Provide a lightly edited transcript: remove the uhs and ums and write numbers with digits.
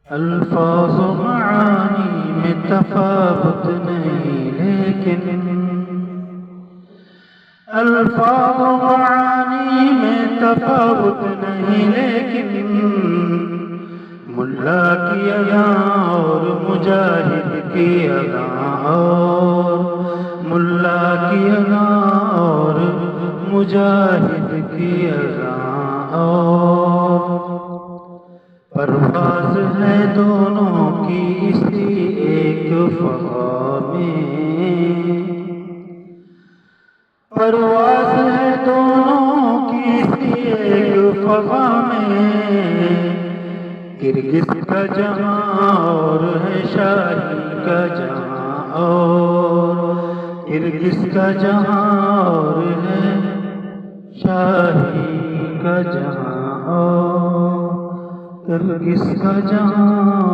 الفاظ و معانی میں تفاوت نہیں لیکن الفاظ و معانی میں تفاوت نہیں لیکن ملا کی ادا اور مجاہد کی ادا اور ملا کی ادا اور مجاہد کی ادا اور پرواز ہے دونوں کی اسی ایک فضا میں پرواز ہے دونوں کی اسی ایک فضا میں کرگس کا جہاں اور ہے شاہی کا جہاں اور کرگس کا جہاں اور ہے شاہی کا جہاں اور کرگس کا جہاں